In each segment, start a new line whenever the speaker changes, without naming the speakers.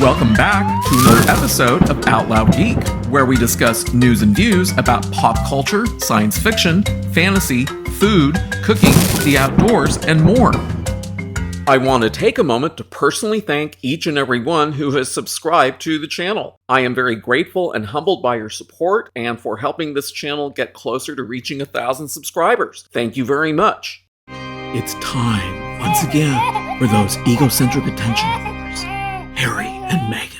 Welcome back to another episode of Out Loud Geek, where we discuss news and views about pop culture, science fiction, fantasy, food, cooking, the outdoors, and more. I want to take a moment to personally thank each and every one who has subscribed to the channel. I am very grateful and humbled by your support and for helping this channel get closer to reaching 1,000 subscribers. Thank you very much. It's time, once again, for those egocentric attention whores, Harry and Meghan.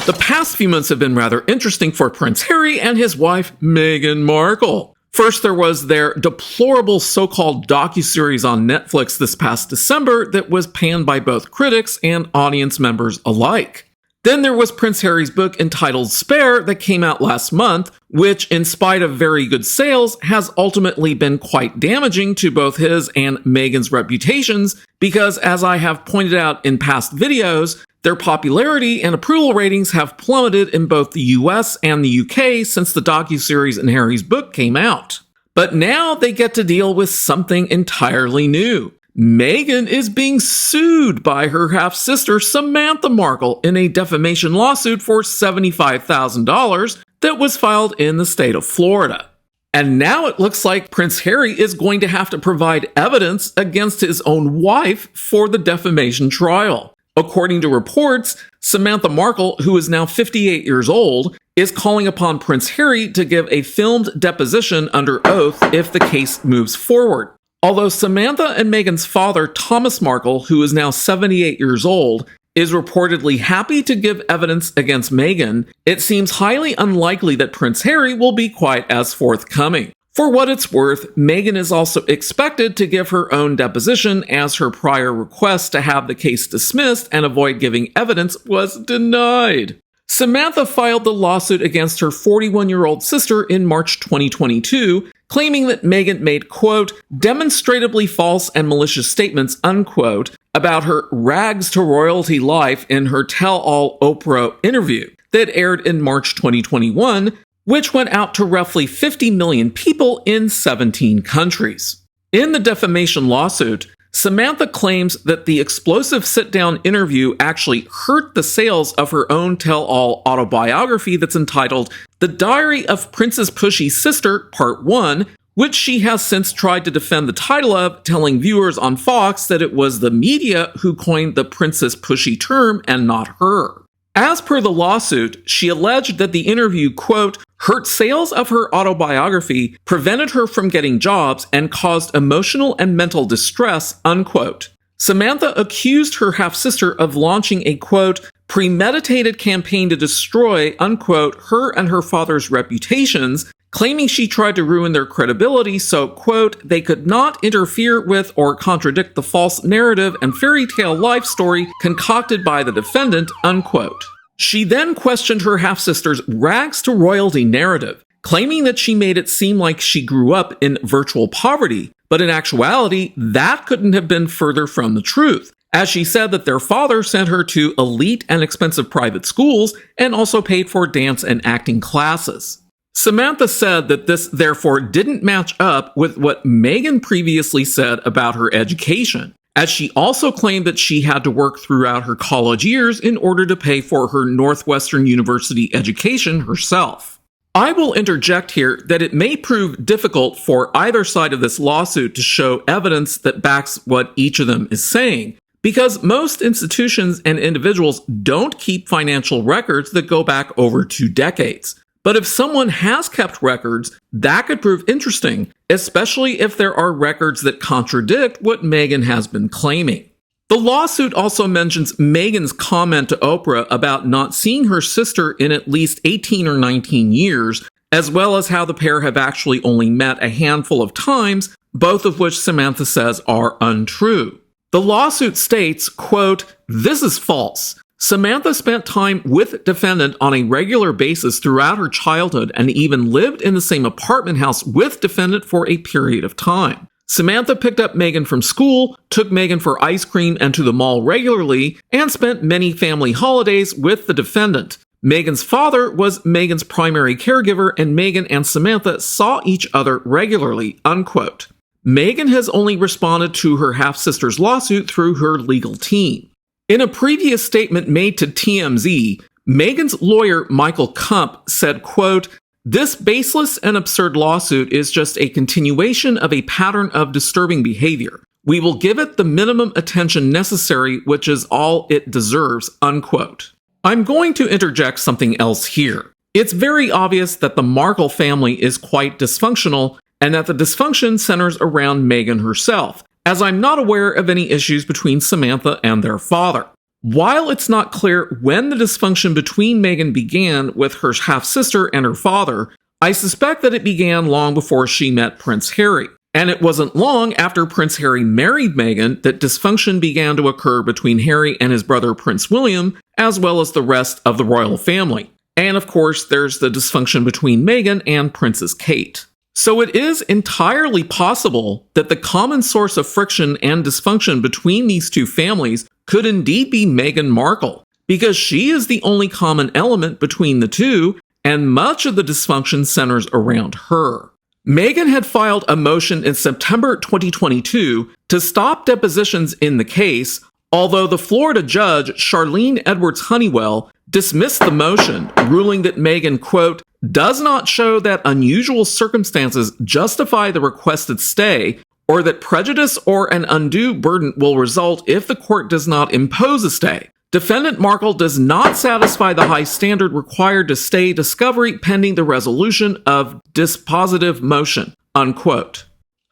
The past few months have been rather interesting for Prince Harry and his wife, Meghan Markle. First, there was their deplorable so-called docuseries on Netflix this past December that was panned by both critics and audience members alike. Then there was Prince Harry's book entitled Spare that came out last month, which, in spite of very good sales, has ultimately been quite damaging to both his and Meghan's reputations because, as I have pointed out in past videos, their popularity and approval ratings have plummeted in both the US and the UK since the docuseries in Harry's book came out. But now they get to deal with something entirely new. Meghan is being sued by her half-sister Samantha Markle in a defamation lawsuit for $75,000 that was filed in the state of Florida. And now it looks like Prince Harry is going to have to provide evidence against his own wife for the defamation trial. According to reports, Samantha Markle, who is now 58 years old, is calling upon Prince Harry to give a filmed deposition under oath if the case moves forward. Although Samantha and Meghan's father, Thomas Markle, who is now 78 years old, is reportedly happy to give evidence against Meghan, it seems highly unlikely that Prince Harry will be quite as forthcoming. For what it's worth, Meghan is also expected to give her own deposition as her prior request to have the case dismissed and avoid giving evidence was denied. Samantha filed the lawsuit against her 41-year-old sister in March 2022, claiming that Meghan made, quote, demonstrably false and malicious statements, unquote, about her rags to royalty life in her tell-all Oprah interview that aired in March 2021, which went out to roughly 50 million people in 17 countries. In the defamation lawsuit, Samantha claims that the explosive sit-down interview actually hurt the sales of her own tell-all autobiography that's entitled The Diary of Princess Pushy's Sister, Part 1, which she has since tried to defend the title of, telling viewers on Fox that it was the media who coined the Princess Pushy term and not her. As per the lawsuit, she alleged that the interview, quote, hurt sales of her autobiography, prevented her from getting jobs, and caused emotional and mental distress, unquote. Samantha accused her half-sister of launching a, quote, premeditated campaign to destroy, unquote, her and her father's reputations, claiming she tried to ruin their credibility so, quote, they could not interfere with or contradict the false narrative and fairy tale life story concocted by the defendant, unquote. She then questioned her half-sister's rags to royalty narrative, claiming that she made it seem like she grew up in virtual poverty, but in actuality, that couldn't have been further from the truth, as she said that their father sent her to elite and expensive private schools and also paid for dance and acting classes. Samantha said that this therefore didn't match up with what Meghan previously said about her education, as she also claimed that she had to work throughout her college years in order to pay for her Northwestern University education herself. I will interject here that it may prove difficult for either side of this lawsuit to show evidence that backs what each of them is saying, because most institutions and individuals don't keep financial records that go back over 2 decades. But if someone has kept records, that could prove interesting, especially if there are records that contradict what Meghan has been claiming. The lawsuit also mentions Meghan's comment to Oprah about not seeing her sister in at least 18 or 19 years, as well as how the pair have actually only met a handful of times, both of which Samantha says are untrue. The lawsuit states, quote, this is false. Samantha spent time with defendant on a regular basis throughout her childhood and even lived in the same apartment house with defendant for a period of time. Samantha picked up Meghan from school, took Meghan for ice cream and to the mall regularly, and spent many family holidays with the defendant. Meghan's father was Meghan's primary caregiver, and Meghan and Samantha saw each other regularly, unquote. Meghan has only responded to her half-sister's lawsuit through her legal team. In a previous statement made to TMZ, Meghan's lawyer, Michael Kump, said, quote, "This baseless and absurd lawsuit is just a continuation of a pattern of disturbing behavior. We will give it the minimum attention necessary, which is all it deserves," unquote. I'm going to interject something else here. It's very obvious that the Markle family is quite dysfunctional and that the dysfunction centers around Meghan herself, as I'm not aware of any issues between Samantha and their father. While it's not clear when the dysfunction between Meghan began with her half-sister and her father, I suspect that it began long before she met Prince Harry. And it wasn't long after Prince Harry married Meghan that dysfunction began to occur between Harry and his brother Prince William, as well as the rest of the royal family. And of course, there's the dysfunction between Meghan and Princess Kate. So it is entirely possible that the common source of friction and dysfunction between these two families could indeed be Meghan Markle, because she is the only common element between the two, and much of the dysfunction centers around her. Meghan had filed a motion in September 2022 to stop depositions in the case, although the Florida judge, Charlene Edwards Honeywell, dismissed the motion, ruling that Meghan, quote, "does not show that unusual circumstances justify the requested stay, or that prejudice or an undue burden will result if the court does not impose a stay. Defendant Markle does not satisfy the high standard required to stay discovery pending the resolution of dispositive motion," unquote.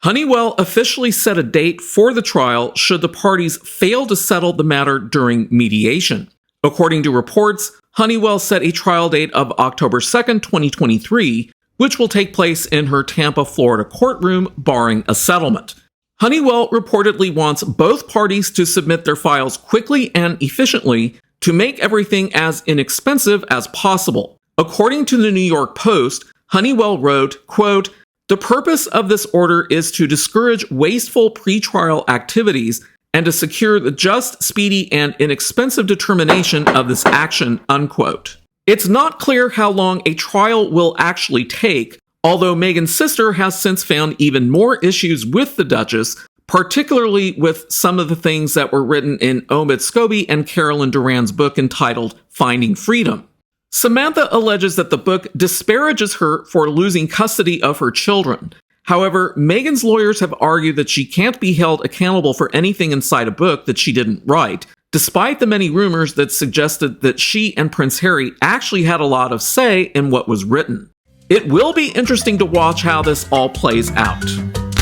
Honeywell officially set a date for the trial should the parties fail to settle the matter during mediation. According to reports, Honeywell set a trial date of October 2nd, 2023, which will take place in her Tampa, Florida courtroom, barring a settlement. Honeywell reportedly wants both parties to submit their files quickly and efficiently to make everything as inexpensive as possible. According to the New York Post, Honeywell wrote, quote, "The purpose of this order is to discourage wasteful pretrial activities and to secure the just, speedy, and inexpensive determination of this action," unquote. It's not clear how long a trial will actually take, although Meghan's sister has since found even more issues with the Duchess, particularly with some of the things that were written in Omid Scobie and Carolyn Duran's book entitled Finding Freedom. Samantha alleges that the book disparages her for losing custody of her children. However, Meghan's lawyers have argued that she can't be held accountable for anything inside a book that she didn't write, despite the many rumors that suggested that she and Prince Harry actually had a lot of say in what was written. It will be interesting to watch how this all plays out.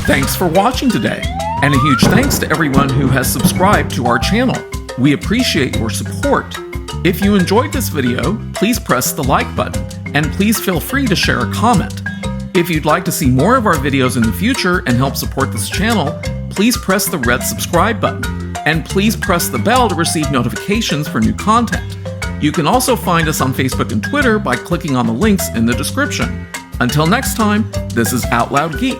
Thanks for watching today, and a huge thanks to everyone who has subscribed to our channel. We appreciate your support. If you enjoyed this video, please press the like button, and please feel free to share a comment. If you'd like to see more of our videos in the future and help support this channel, please press the red subscribe button, and please press the bell to receive notifications for new content. You can also find us on Facebook and Twitter by clicking on the links in the description. Until next time, this is Out Loud Geek.